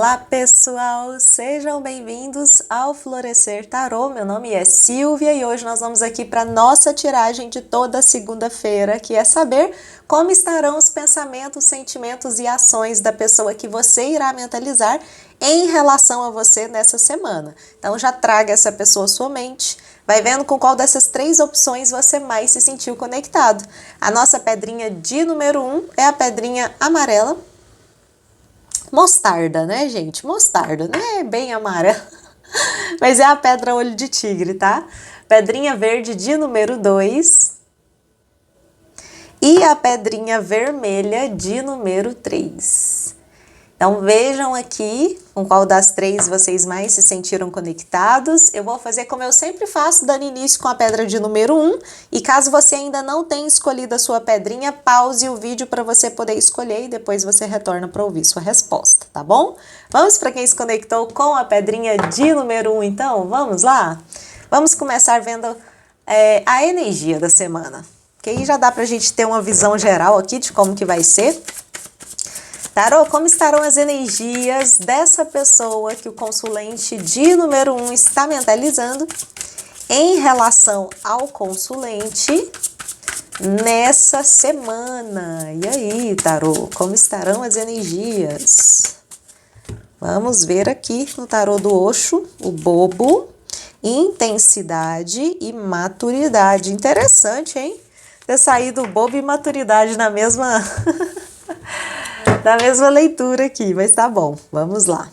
Olá pessoal, sejam bem-vindos ao Florescer Tarô. Meu nome é Silvia e hoje nós vamos aqui para nossa tiragem de toda segunda-feira, que é saber como estarão os pensamentos, sentimentos e ações da pessoa que você irá mentalizar em relação a você nessa semana. Então já traga essa pessoa à sua mente, vai vendo com qual dessas três opções você mais se sentiu conectado. A nossa pedrinha de número 1 é a pedrinha amarela. Mostarda, né, gente? Mostarda, né? Bem amarela. Mas é a pedra olho de tigre, tá? Pedrinha verde de número 2. E a pedrinha vermelha de número 3. Então vejam aqui com qual das três vocês mais se sentiram conectados. Eu vou fazer como eu sempre faço, dando início com a pedra de número 1. E caso você ainda não tenha escolhido a sua pedrinha, pause o vídeo para você poder escolher e depois você retorna para ouvir sua resposta, tá bom? Vamos para quem se conectou com a pedrinha de número 1 então? Vamos lá? Vamos começar vendo a energia da semana. Que aí já dá pra gente ter uma visão geral aqui de como que vai ser. Tarô, como estarão as energias dessa pessoa que o consulente de número 1 está mentalizando em relação ao consulente nessa semana? E aí, tarô, como estarão as energias? Vamos ver aqui no tarô do Osho, o bobo, intensidade e maturidade. Interessante, hein? Ter saído bobo e maturidade na mesma... da mesma leitura aqui, mas tá bom, vamos lá.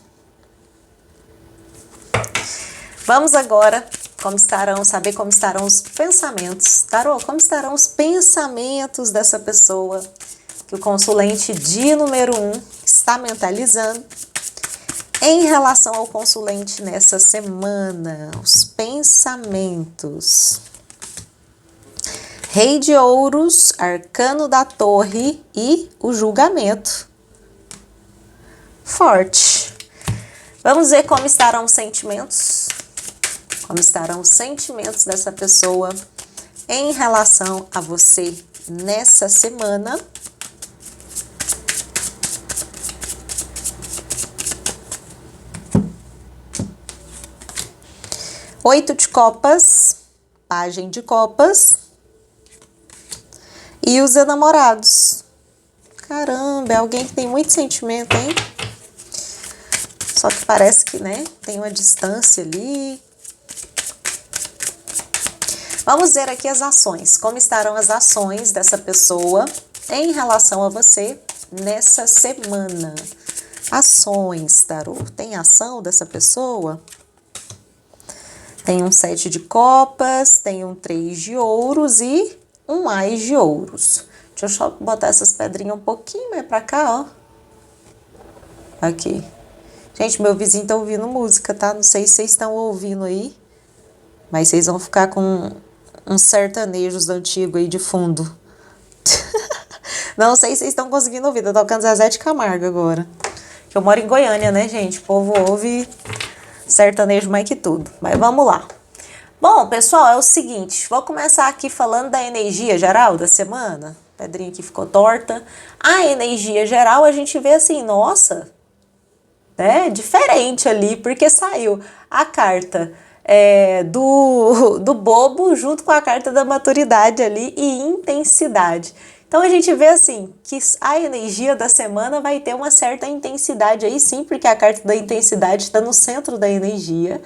Vamos agora saber como estarão os pensamentos. Tarô, como estarão os pensamentos dessa pessoa que o consulente de número 1 está mentalizando em relação ao consulente nessa semana? Os pensamentos. Rei de ouros, arcano da torre e o julgamento. Forte. Vamos ver como estarão os sentimentos. Como estarão os sentimentos dessa pessoa em relação a você nessa semana. Oito de copas, pajem de copas e os enamorados. Caramba, é alguém que tem muito sentimento, hein? Só que parece que, né, tem uma distância ali. Vamos ver aqui as ações. Como estarão as ações dessa pessoa em relação a você nessa semana? Ações, tarô. Tem ação dessa pessoa? Tem um 7 de copas, tem um 3 de ouros e um ás de ouros. Deixa eu só botar essas pedrinhas um pouquinho mais pra cá, ó. Aqui. Gente, meu vizinho tá ouvindo música, tá? Não sei se vocês estão ouvindo aí, mas vocês vão ficar com uns sertanejos antigos aí de fundo. Não sei se vocês estão conseguindo ouvir, tô tocando Zezé de Camargo agora. Eu moro em Goiânia, né, gente? O povo ouve sertanejo mais que tudo. Mas vamos lá. Bom, pessoal, é o seguinte, vou começar aqui falando da energia geral da semana. A pedrinha aqui ficou torta. A energia geral, a gente vê assim, nossa... né, diferente ali, porque saiu a carta do bobo junto com a carta da maturidade ali e intensidade. Então a gente vê assim, que a energia da semana vai ter uma certa intensidade aí sim, porque a carta da intensidade está no centro da energia.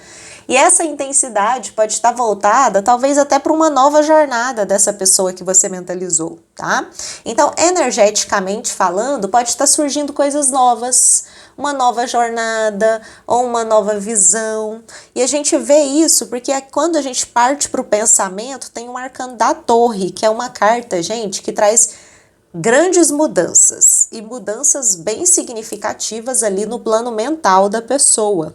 E essa intensidade pode estar voltada, talvez até para uma nova jornada dessa pessoa que você mentalizou, tá? Então, energeticamente falando, pode estar surgindo coisas novas, uma nova jornada ou uma nova visão. E a gente vê isso porque quando a gente parte para o pensamento, tem um arcano da torre, que é uma carta, gente, que traz grandes mudanças e mudanças bem significativas ali no plano mental da pessoa.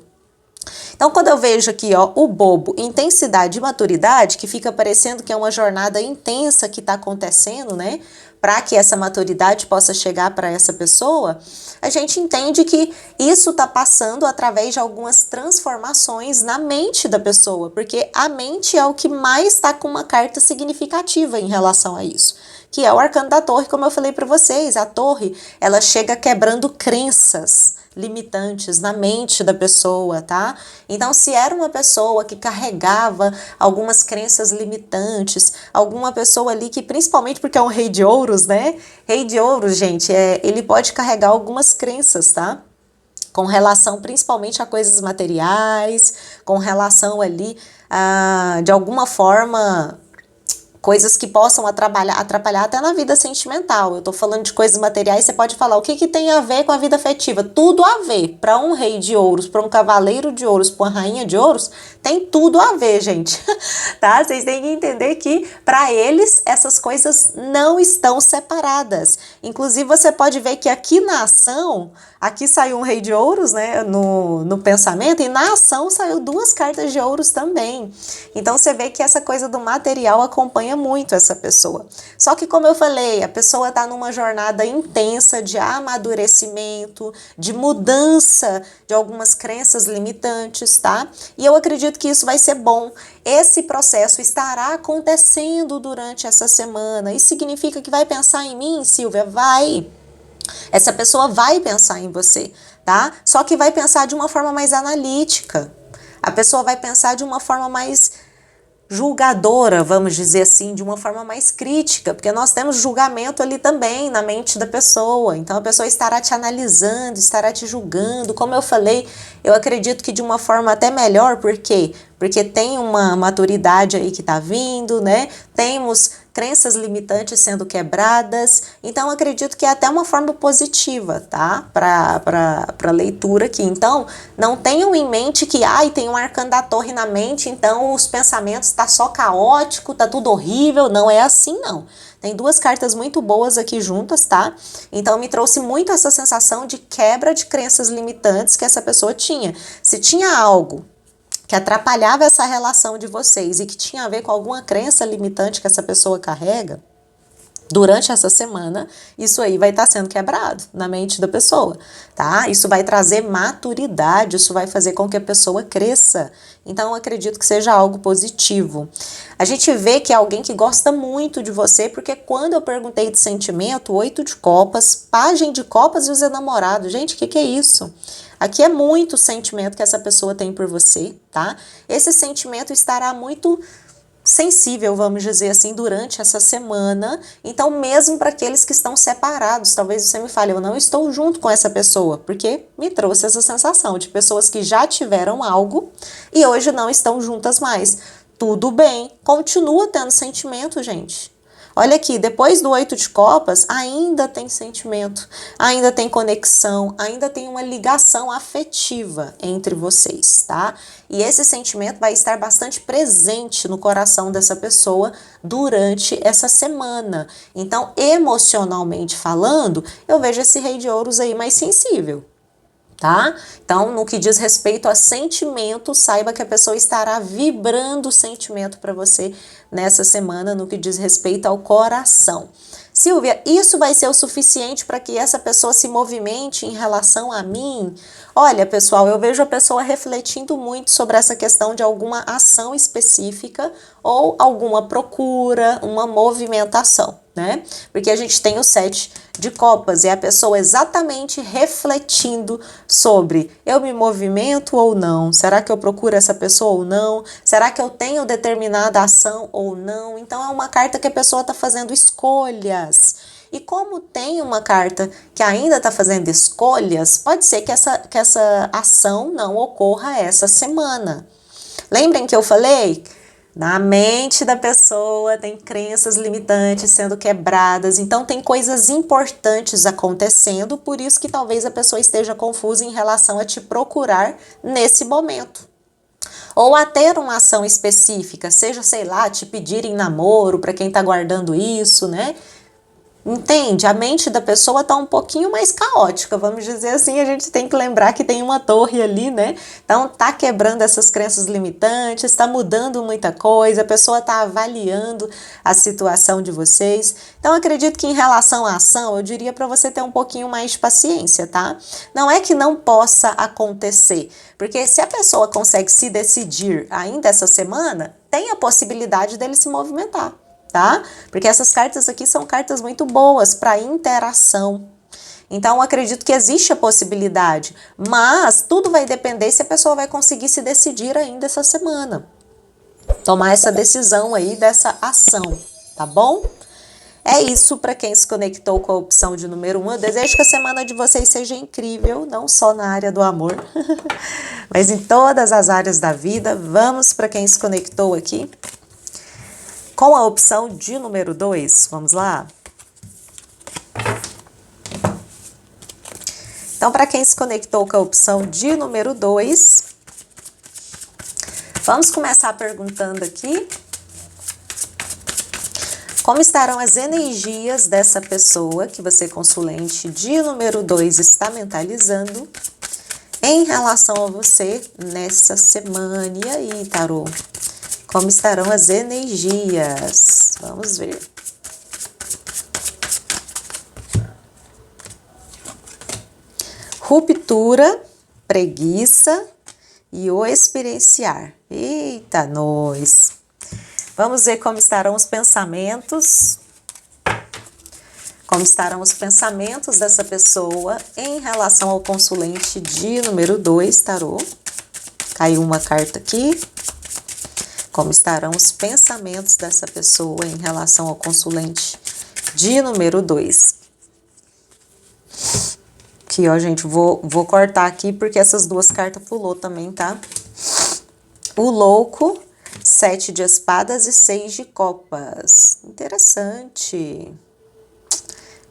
Então, quando eu vejo aqui, ó, o bobo, intensidade e maturidade, que fica parecendo que é uma jornada intensa que está acontecendo, né? Para que essa maturidade possa chegar para essa pessoa, a gente entende que isso está passando através de algumas transformações na mente da pessoa, porque a mente é o que mais está com uma carta significativa em relação a isso, que é o arcano da torre, como eu falei para vocês. A torre, ela chega quebrando crenças, limitantes na mente da pessoa, tá? Então, se era uma pessoa que carregava algumas crenças limitantes, alguma pessoa ali que, principalmente porque é um rei de ouros, né? Rei de ouros, gente, ele pode carregar algumas crenças, tá? Com relação principalmente a coisas materiais, com relação ali de alguma forma, coisas que possam atrapalhar até na vida sentimental. Eu tô falando de coisas materiais, você pode falar o que tem a ver com a vida afetiva? Tudo a ver. Para um rei de ouros, para um cavaleiro de ouros, para uma rainha de ouros, tem tudo a ver, gente. Tá? Vocês têm que entender que para eles essas coisas não estão separadas. Inclusive você pode ver que aqui na ação, aqui saiu um rei de ouros, né, no pensamento, e na ação saiu duas cartas de ouros também. Então você vê que essa coisa do material acompanha muito essa pessoa. Só que, como eu falei, a pessoa está numa jornada intensa de amadurecimento, de mudança de algumas crenças limitantes, tá? E eu acredito que isso vai ser bom. Esse processo estará acontecendo durante essa semana. Isso significa que vai pensar em mim, Silvia? Vai! Essa pessoa vai pensar em você, tá? Só que vai pensar de uma forma mais analítica. A pessoa vai pensar de uma forma mais julgadora, vamos dizer assim, de uma forma mais crítica, porque nós temos julgamento ali também na mente da pessoa. Então a pessoa estará te analisando, estará te julgando. Como eu falei, eu acredito que de uma forma até melhor, por quê? Porque tem uma maturidade aí que tá vindo, né? Temos crenças limitantes sendo quebradas, então acredito que é até uma forma positiva, tá? Para leitura aqui. Então, não tenham em mente que, tem um arcano da torre na mente, então os pensamentos tá só caótico, tá tudo horrível. Não é assim, não. Tem duas cartas muito boas aqui juntas, tá? Então me trouxe muito essa sensação de quebra de crenças limitantes que essa pessoa tinha. Se tinha algo que atrapalhava essa relação de vocês e que tinha a ver com alguma crença limitante que essa pessoa carrega, durante essa semana, isso aí vai estar sendo quebrado na mente da pessoa, tá? Isso vai trazer maturidade, isso vai fazer com que a pessoa cresça. Então, eu acredito que seja algo positivo. A gente vê que é alguém que gosta muito de você, porque quando eu perguntei de sentimento, 8 de copas, pajem de copas e os enamorados. Gente, o que é isso? Aqui é muito sentimento que essa pessoa tem por você, tá? Esse sentimento estará muito sensível, vamos dizer assim, durante essa semana. Então, mesmo para aqueles que estão separados, talvez você me fale, eu não estou junto com essa pessoa, porque me trouxe essa sensação de pessoas que já tiveram algo e hoje não estão juntas mais. Tudo bem, continua tendo sentimento, gente. Olha aqui, depois do 8 de copas, ainda tem sentimento, ainda tem conexão, ainda tem uma ligação afetiva entre vocês, tá? E esse sentimento vai estar bastante presente no coração dessa pessoa durante essa semana. Então, emocionalmente falando, eu vejo esse rei de ouros aí mais sensível. Tá? Então, no que diz respeito a sentimento, saiba que a pessoa estará vibrando sentimento para você nessa semana, no que diz respeito ao coração. Silvia, isso vai ser o suficiente para que essa pessoa se movimente em relação a mim? Olha, pessoal, eu vejo a pessoa refletindo muito sobre essa questão de alguma ação específica ou alguma procura, uma movimentação, né? Porque a gente tem o 7 de copas e a pessoa exatamente refletindo sobre eu me movimento ou não? Será que eu procuro essa pessoa ou não? Será que eu tenho determinada ação ou não? Então é uma carta que a pessoa está fazendo escolhas. E como tem uma carta que ainda está fazendo escolhas, pode ser que essa ação não ocorra essa semana. Lembrem que eu falei? Na mente da pessoa tem crenças limitantes sendo quebradas, então tem coisas importantes acontecendo, por isso que talvez a pessoa esteja confusa em relação a te procurar nesse momento. Ou a ter uma ação específica, seja, sei lá, te pedirem namoro para quem está guardando isso, né? Entende? A mente da pessoa tá um pouquinho mais caótica, vamos dizer assim, a gente tem que lembrar que tem uma torre ali, né? Então tá quebrando essas crenças limitantes, tá mudando muita coisa, a pessoa tá avaliando a situação de vocês. Então acredito que em relação à ação, eu diria para você ter um pouquinho mais de paciência, tá? Não é que não possa acontecer, porque se a pessoa consegue se decidir ainda essa semana, tem a possibilidade dele se movimentar. Tá? Porque essas cartas aqui são cartas muito boas para interação. Então, acredito que existe a possibilidade, mas tudo vai depender se a pessoa vai conseguir se decidir ainda essa semana. Tomar essa decisão aí dessa ação, tá bom? É isso para quem se conectou com a opção de número 1. Eu desejo que a semana de vocês seja incrível, não só na área do amor, mas em todas as áreas da vida. Vamos para quem se conectou aqui com a opção de número 2. Vamos lá? Então, para quem se conectou com a opção de número 2, vamos começar perguntando aqui. Como estarão as energias dessa pessoa que você, consulente de número 2, está mentalizando em relação a você nessa semana? E aí, tarô? Como estarão as energias? Vamos ver. Ruptura, preguiça e o experienciar. Eita, nós! Vamos ver como estarão os pensamentos. Como estarão os pensamentos dessa pessoa em relação ao consulente de número 2, tarô. Caiu uma carta aqui. Como estarão os pensamentos dessa pessoa em relação ao consulente de número 2. Aqui, ó, gente, vou cortar aqui porque essas duas cartas pulou também, tá? O louco, 7 de espadas e 6 de copas. Interessante.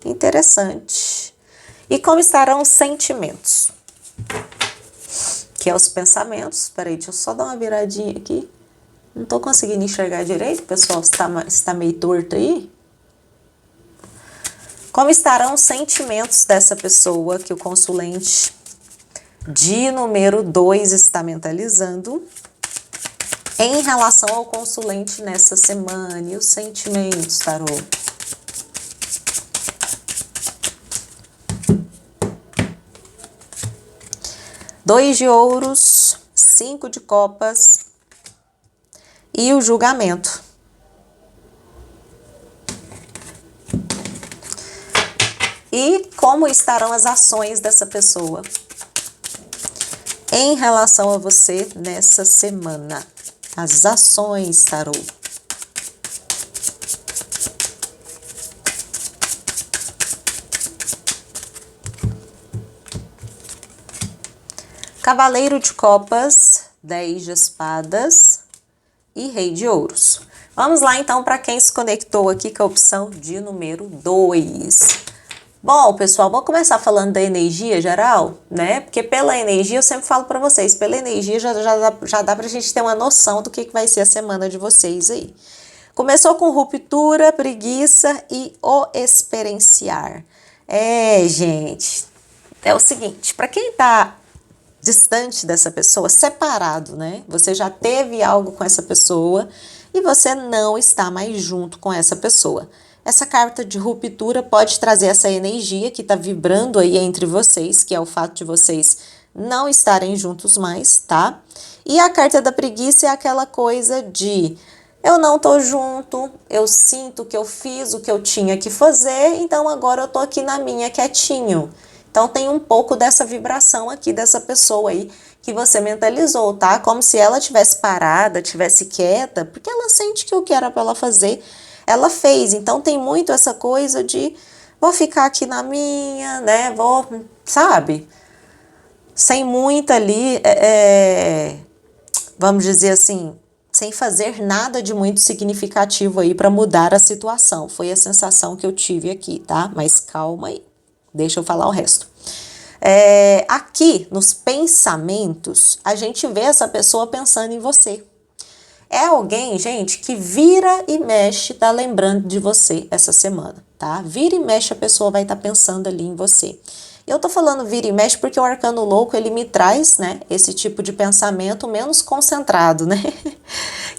Interessante. E como estarão os sentimentos? Que é os pensamentos. Peraí, deixa eu só dar uma viradinha aqui. Não tô conseguindo enxergar direito, pessoal. Está meio torto aí. Como estarão os sentimentos dessa pessoa que o consulente de número 2 está mentalizando em relação ao consulente nessa semana? E os sentimentos, tarô? Dois de ouros, 5 de copas e o julgamento. E como estarão as ações dessa pessoa em relação a você nessa semana? As ações, tarô. Cavaleiro de copas, 10 de espadas e rei de ouros. Vamos lá então para quem se conectou aqui com a opção de número 2. Bom, pessoal, vamos começar falando da energia geral, né? Porque pela energia, eu sempre falo para vocês, pela energia já dá pra gente ter uma noção do que vai ser a semana de vocês aí. Começou com ruptura, preguiça e o experienciar. Gente, é o seguinte, para quem tá distante dessa pessoa, separado, né? Você já teve algo com essa pessoa e você não está mais junto com essa pessoa. Essa carta de ruptura pode trazer essa energia que está vibrando aí entre vocês, que é o fato de vocês não estarem juntos mais, tá? E a carta da preguiça é aquela coisa de eu não tô junto, eu sinto que eu fiz o que eu tinha que fazer, então agora eu tô aqui na minha quietinho. Então tem um pouco dessa vibração aqui dessa pessoa aí que você mentalizou, tá? Como se ela tivesse parada, tivesse quieta, porque ela sente que o que era para ela fazer ela fez. Então tem muito essa coisa de vou ficar aqui na minha, né? Vou, sabe? Sem muito ali, vamos dizer assim, sem fazer nada de muito significativo aí para mudar a situação. Foi a sensação que eu tive aqui, tá? Mas calma aí, deixa eu falar o resto. Aqui nos pensamentos, a gente vê essa pessoa pensando em você. É alguém, gente, que vira e mexe, tá lembrando de você essa semana, tá? Vira e mexe, a pessoa vai estar pensando ali em você. Eu tô falando vira e mexe porque o arcano louco, ele me traz, né, esse tipo de pensamento menos concentrado, né?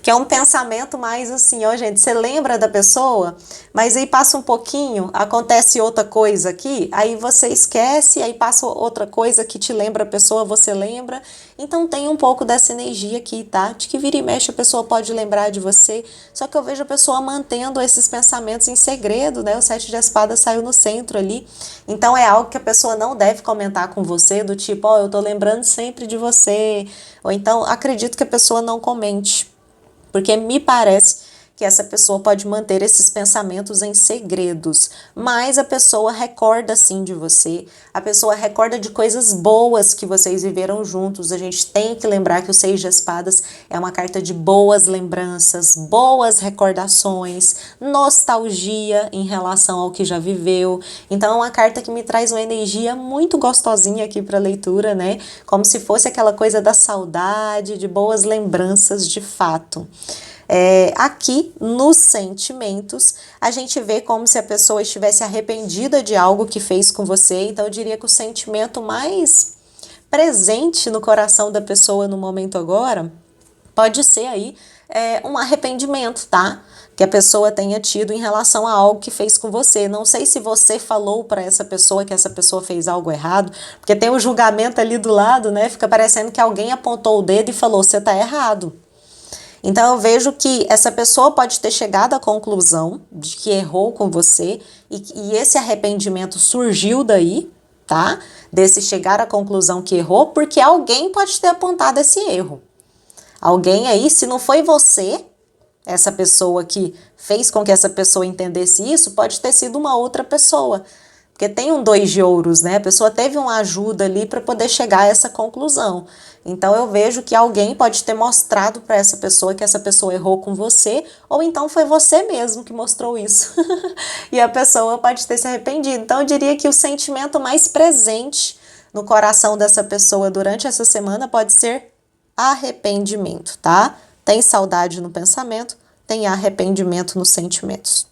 Que é um pensamento mais assim, ó, gente, você lembra da pessoa, mas aí passa um pouquinho, acontece outra coisa aqui, aí você esquece, aí passa outra coisa que te lembra a pessoa, você lembra. Então tem um pouco dessa energia aqui, tá? De que vira e mexe a pessoa pode lembrar de você, só que eu vejo a pessoa mantendo esses pensamentos em segredo, né? O 7 de espadas saiu no centro ali. Então é algo que a pessoa não deve comentar com você, do tipo, ó, eu tô lembrando sempre de você. Ou então acredito que a pessoa não comente, porque me parece que essa pessoa pode manter esses pensamentos em segredos, mas a pessoa recorda sim de você, a pessoa recorda de coisas boas que vocês viveram juntos. A gente tem que lembrar que o 6 de espadas é uma carta de boas lembranças, boas recordações, nostalgia em relação ao que já viveu. Então é uma carta que me traz uma energia muito gostosinha aqui para leitura, né? Como se fosse aquela coisa da saudade, de boas lembranças de fato. Aqui nos sentimentos, a gente vê como se a pessoa estivesse arrependida de algo que fez com você. Então eu diria que o sentimento mais presente no coração da pessoa no momento agora pode ser aí um arrependimento, tá? Que a pessoa tenha tido em relação a algo que fez com você. Não sei se você falou para essa pessoa que essa pessoa fez algo errado, porque tem o julgamento ali do lado, né? Fica parecendo que alguém apontou o dedo e falou, você tá errado. Então eu vejo que essa pessoa pode ter chegado à conclusão de que errou com você e esse arrependimento surgiu daí, tá? Desse chegar à conclusão que errou, porque alguém pode ter apontado esse erro. Alguém aí, se não foi você, essa pessoa que fez com que essa pessoa entendesse isso, pode ter sido uma outra pessoa. Porque tem um 2 de ouros, né? A pessoa teve uma ajuda ali para poder chegar a essa conclusão. Então eu vejo que alguém pode ter mostrado para essa pessoa que essa pessoa errou com você, ou então foi você mesmo que mostrou isso. E a pessoa pode ter se arrependido. Então eu diria que o sentimento mais presente no coração dessa pessoa durante essa semana pode ser arrependimento, tá? Tem saudade no pensamento, tem arrependimento nos sentimentos.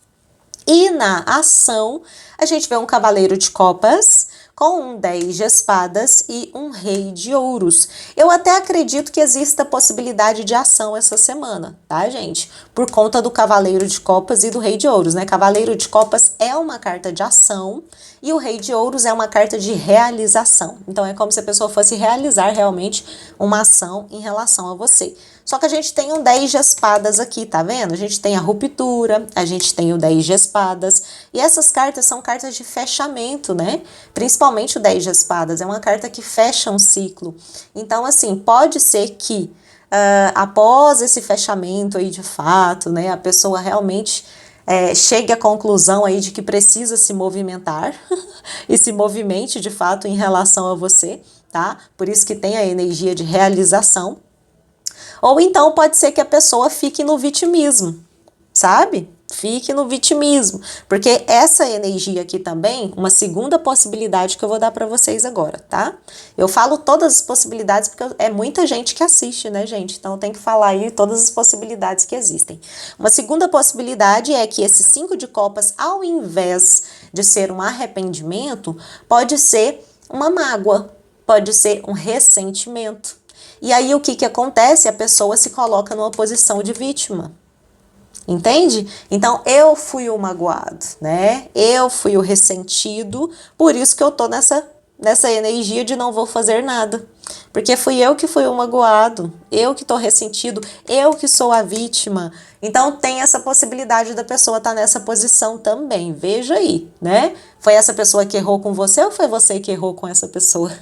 E na ação, a gente vê um cavaleiro de copas com um 10 de espadas e um rei de ouros. Eu até acredito que exista possibilidade de ação essa semana, tá, gente? Por conta do cavaleiro de copas e do rei de ouros, né? Cavaleiro de copas é uma carta de ação e o rei de ouros é uma carta de realização. Então é como se a pessoa fosse realizar realmente uma ação em relação a você. Só que a gente tem um 10 de espadas aqui, tá vendo? A gente tem a ruptura, a gente tem o 10 de espadas. E essas cartas são cartas de fechamento, né? Principalmente o 10 de espadas, é uma carta que fecha um ciclo. Então, assim, pode ser que após esse fechamento aí de fato, né? A pessoa realmente chegue à conclusão aí de que precisa se movimentar e se movimente de fato em relação a você, tá? Por isso que tem a energia de realização. Ou então pode ser que a pessoa fique no vitimismo, sabe? Fique no vitimismo, porque essa energia aqui também, uma segunda possibilidade que eu vou dar para vocês agora, tá? Eu falo todas as possibilidades porque é muita gente que assiste, né, gente? Então tem que falar aí todas as possibilidades que existem. Uma segunda possibilidade é que esse 5 de copas, ao invés de ser um arrependimento, pode ser uma mágoa, pode ser um ressentimento. E aí o que acontece? A pessoa se coloca numa posição de vítima. Entende? Então eu fui o magoado, né? Eu fui o ressentido, por isso que eu tô nessa energia de não vou fazer nada. Porque fui eu que fui o magoado, eu que tô ressentido, eu que sou a vítima. Então tem essa possibilidade da pessoa estar nessa posição também. Veja aí, né? Foi essa pessoa que errou com você ou foi você que errou com essa pessoa?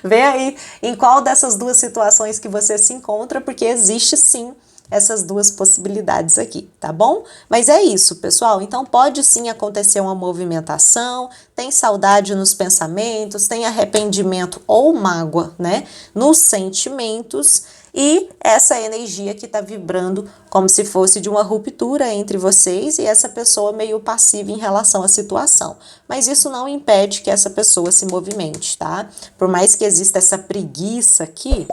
Vê aí em qual dessas duas situações que você se encontra, porque existe sim essas duas possibilidades aqui, tá bom? Mas é isso, pessoal. Então pode sim acontecer uma movimentação, tem saudade nos pensamentos, tem arrependimento ou mágoa, né? Nos sentimentos e essa energia que tá vibrando como se fosse de uma ruptura entre vocês e essa pessoa meio passiva em relação à situação. Mas isso não impede que essa pessoa se movimente, tá? Por mais que exista essa preguiça aqui,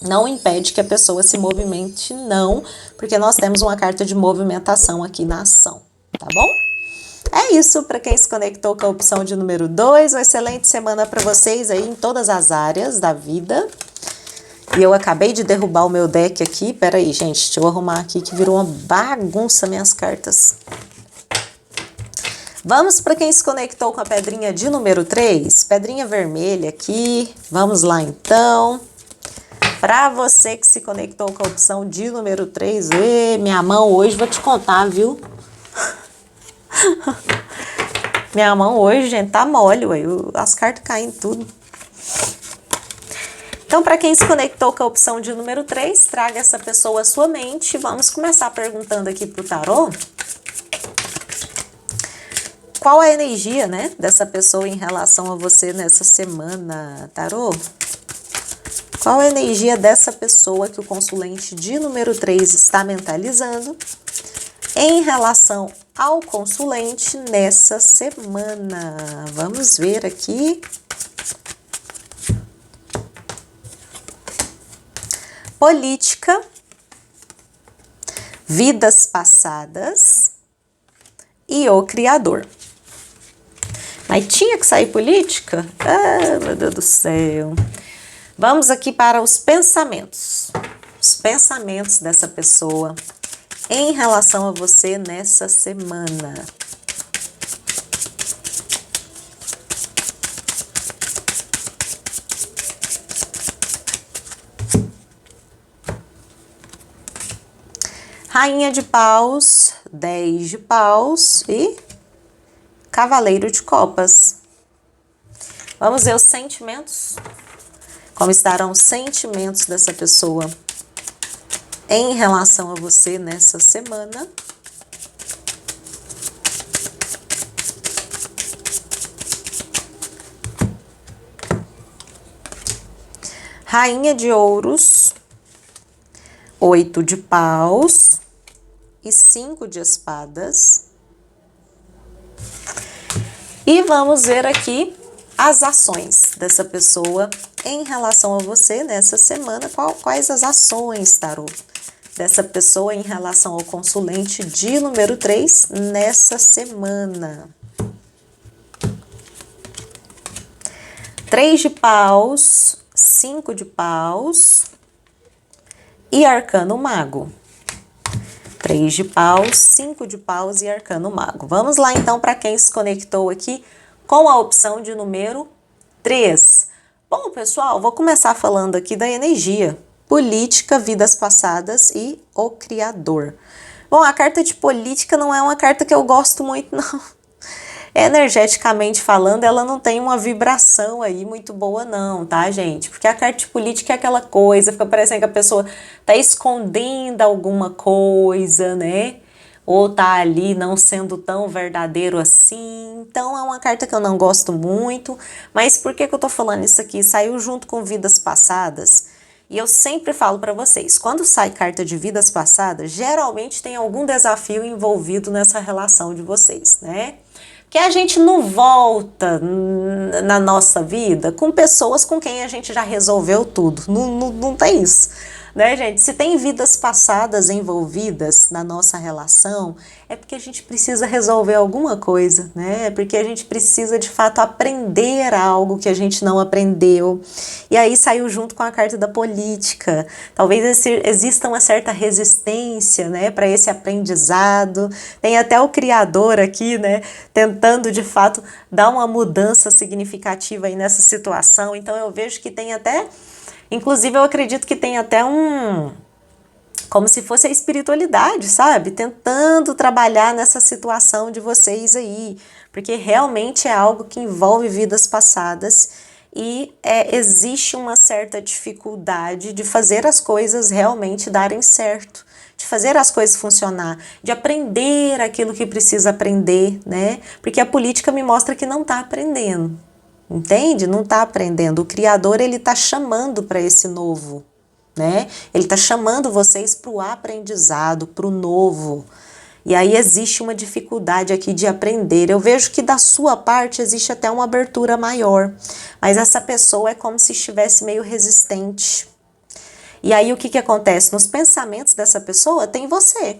não impede que a pessoa se movimente, não, porque nós temos uma carta de movimentação aqui na ação, tá bom? É isso para quem se conectou com a opção de número 2. Uma excelente semana para vocês aí em todas as áreas da vida. E eu acabei de derrubar o meu deck aqui. Pera aí, gente. Deixa eu arrumar aqui que virou uma bagunça minhas cartas. Vamos para quem se conectou com a pedrinha de número 3. Pedrinha vermelha aqui. Vamos lá, então. Para você que se conectou com a opção de número 3. Minha mão hoje, vou te contar, viu? Minha mão hoje, gente, tá mole, ué. As cartas caindo tudo. Então, para quem se conectou com a opção de número 3, traga essa pessoa à sua mente. Vamos começar perguntando aqui pro tarô. Qual a energia, né, dessa pessoa em relação a você nessa semana, tarô? Qual a energia dessa pessoa que o consulente de número 3 está mentalizando em relação ao consulente nessa semana? Vamos ver aqui. Política, vidas passadas e o Criador. Mas tinha que sair política? Ah, meu Deus do céu. Vamos aqui para os pensamentos. Os pensamentos dessa pessoa em relação a você nessa semana. Rainha de paus, 10 de paus e cavaleiro de copas. Vamos ver os sentimentos. Como estarão os sentimentos dessa pessoa em relação a você nessa semana. Rainha de ouros, 8 de paus e 5 de espadas. E vamos ver aqui as ações dessa pessoa em relação a você nessa semana. Quais as ações, tarô, dessa pessoa em relação ao consulente de número 3 nessa semana? 3 de paus, 5 de paus e arcano mago. 3 de paus, 5 de paus e arcano mago. Vamos lá então para quem se conectou aqui com a opção de número 3. Bom, pessoal, vou começar falando aqui da energia. Política, vidas passadas e o Criador. Bom, a carta de política não é uma carta que eu gosto muito, não. Energeticamente falando, ela não tem uma vibração aí muito boa não, tá, gente? Porque a carta de política é aquela coisa, fica parecendo que a pessoa tá escondendo alguma coisa, né? Ou tá ali não sendo tão verdadeiro assim. Então é uma carta que eu não gosto muito. Mas por que eu tô falando isso aqui? Saiu junto com vidas passadas. E eu sempre falo para vocês, quando sai carta de vidas passadas, geralmente tem algum desafio envolvido nessa relação de vocês, né? Que a gente não volta na nossa vida com pessoas com quem a gente já resolveu tudo. Não tem isso, né, gente? Se tem vidas passadas envolvidas na nossa relação, é porque a gente precisa resolver alguma coisa, né? É porque a gente precisa, de fato, aprender algo que a gente não aprendeu. E aí saiu junto com a carta da política. Talvez exista uma certa resistência, né, para esse aprendizado. Tem até o Criador aqui, né, tentando, de fato, dar uma mudança significativa aí nessa situação. Então eu vejo que tem até, inclusive eu acredito que tem até como se fosse a espiritualidade, sabe? Tentando trabalhar nessa situação de vocês aí, porque realmente é algo que envolve vidas passadas e existe uma certa dificuldade de fazer as coisas realmente darem certo, de fazer as coisas funcionar, de aprender aquilo que precisa aprender, né? Porque a política me mostra que não está aprendendo, entende? Não está aprendendo. O Criador, ele está chamando para esse novo, né? Ele está chamando vocês para o aprendizado, para o novo. E aí existe uma dificuldade aqui de aprender. Eu vejo que da sua parte existe até uma abertura maior, mas essa pessoa é como se estivesse meio resistente. E aí o que acontece? Nos pensamentos dessa pessoa tem você.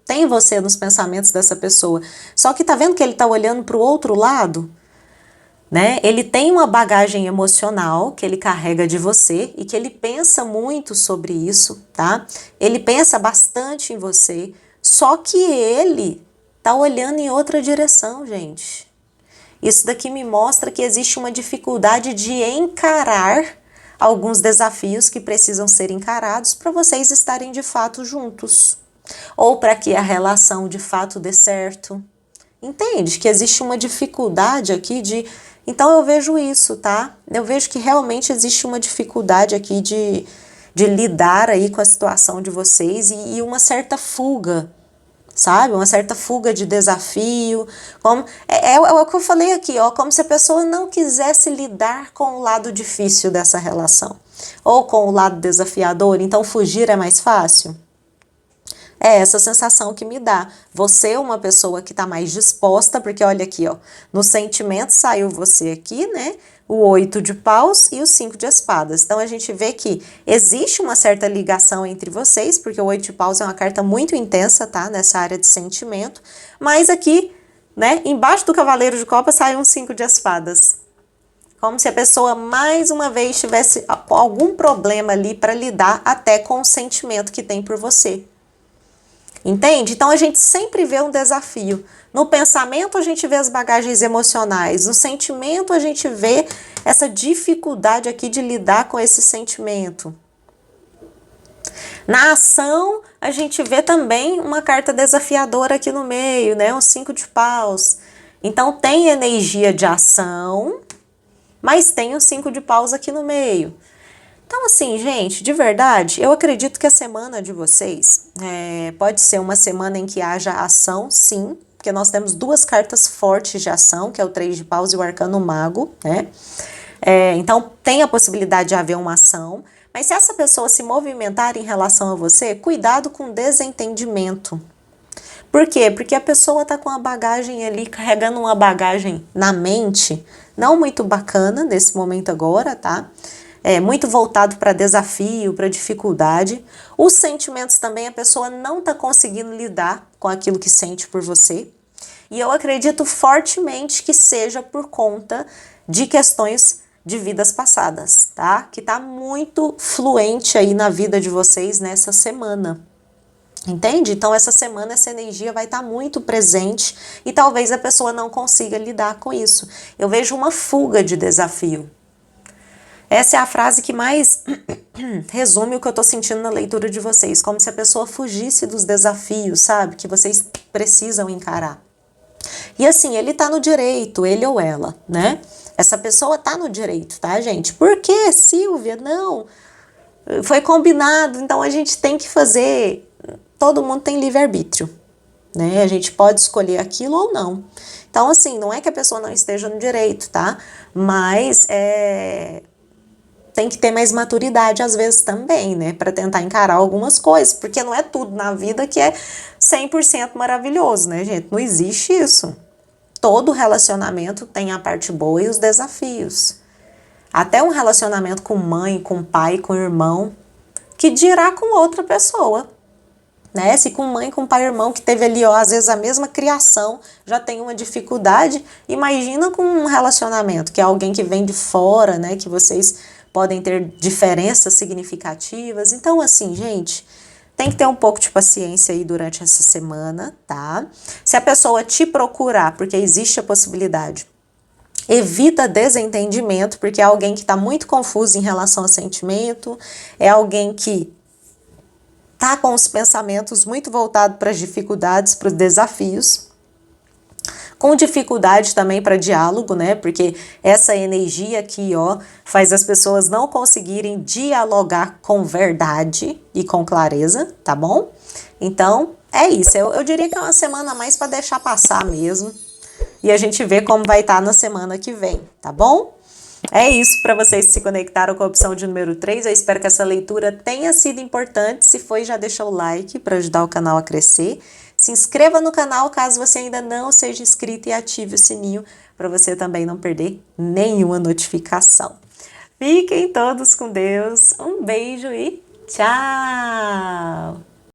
tem você nos pensamentos dessa pessoa. Só que tá vendo que ele tá olhando para o outro lado? Né? Ele tem uma bagagem emocional que ele carrega de você e que ele pensa muito sobre isso, tá? Ele pensa bastante em você, só que ele tá olhando em outra direção, gente. Isso daqui me mostra que existe uma dificuldade de encarar alguns desafios que precisam ser encarados para vocês estarem de fato juntos, ou para que a relação de fato dê certo. Entende que existe uma dificuldade aqui de... Então eu vejo isso, tá? Eu vejo que realmente existe uma dificuldade aqui de lidar aí com a situação de vocês e uma certa fuga, sabe? Uma certa fuga de desafio. Como, é o que eu falei aqui, ó, como se a pessoa não quisesse lidar com o lado difícil dessa relação, ou com o lado desafiador, então fugir é mais fácil. É essa sensação que me dá. Você é uma pessoa que está mais disposta, porque olha aqui, ó, no sentimento saiu você aqui, né? O 8 de paus e o 5 de espadas. Então a gente vê que existe uma certa ligação entre vocês, porque o 8 de paus é uma carta muito intensa, tá? Nessa área de sentimento. Mas aqui, né, embaixo do cavaleiro de copas sai um 5 de espadas. Como se a pessoa mais uma vez tivesse algum problema ali para lidar até com o sentimento que tem por você. Entende? Então a gente sempre vê um desafio. No pensamento a gente vê as bagagens emocionais, no sentimento a gente vê essa dificuldade aqui de lidar com esse sentimento. Na ação a gente vê também uma carta desafiadora aqui no meio, né? Um 5 de paus. Então tem energia de ação, mas tem o 5 de paus aqui no meio. Então, assim, gente, de verdade, eu acredito que a semana de vocês pode ser uma semana em que haja ação, sim, porque nós temos duas cartas fortes de ação, que é o 3 de paus e o arcano mago, né? Então, tem a possibilidade de haver uma ação, mas se essa pessoa se movimentar em relação a você, cuidado com desentendimento. Por quê? Porque a pessoa tá com a bagagem ali, carregando uma bagagem na mente, não muito bacana nesse momento agora, tá? Muito voltado para desafio, para dificuldade. Os sentimentos também, a pessoa não está conseguindo lidar com aquilo que sente por você. E eu acredito fortemente que seja por conta de questões de vidas passadas, tá? Que tá muito fluente aí na vida de vocês nessa semana. Entende? Então essa semana essa energia vai estar muito presente e talvez a pessoa não consiga lidar com isso. Eu vejo uma fuga de desafio. Essa é a frase que mais resume o que eu tô sentindo na leitura de vocês, como se a pessoa fugisse dos desafios, sabe? Que vocês precisam encarar. E assim, ele tá no direito, ele ou ela, né? Essa pessoa tá no direito, tá, gente? Por que, Silvia? Não, foi combinado, então a gente tem que fazer. Todo mundo tem livre-arbítrio, né? A gente pode escolher aquilo ou não. Então, assim, não é que a pessoa não esteja no direito, tá? Mas tem que ter mais maturidade às vezes também, né? Para tentar encarar algumas coisas, porque não é tudo na vida que é 100% maravilhoso, né, gente? Não existe isso. Todo relacionamento tem a parte boa e os desafios. Até um relacionamento com mãe, com pai, com irmão, que dirá com outra pessoa, né? Se com mãe, com pai, irmão, que teve ali, ó, às vezes a mesma criação, já tem uma dificuldade, imagina com um relacionamento, que é alguém que vem de fora, né? Que vocês podem ter diferenças significativas. Então, assim, gente, tem que ter um pouco de paciência aí durante essa semana, tá? Se a pessoa te procurar, porque existe a possibilidade, evita desentendimento, porque é alguém que está muito confuso em relação a sentimento, é alguém que tá com os pensamentos muito voltados para as dificuldades, para os desafios, com dificuldade também para diálogo, né? Porque essa energia aqui, ó, faz as pessoas não conseguirem dialogar com verdade e com clareza, tá bom? Então, é isso. Eu diria que é uma semana a mais para deixar passar mesmo. E a gente vê como vai estar na semana que vem, tá bom? É isso para vocês que se conectaram com a opção de número 3. Eu espero que essa leitura tenha sido importante. Se foi, já deixa o like para ajudar o canal a crescer. Se inscreva no canal caso você ainda não seja inscrito e ative o sininho para você também não perder nenhuma notificação. Fiquem todos com Deus. Um beijo e tchau!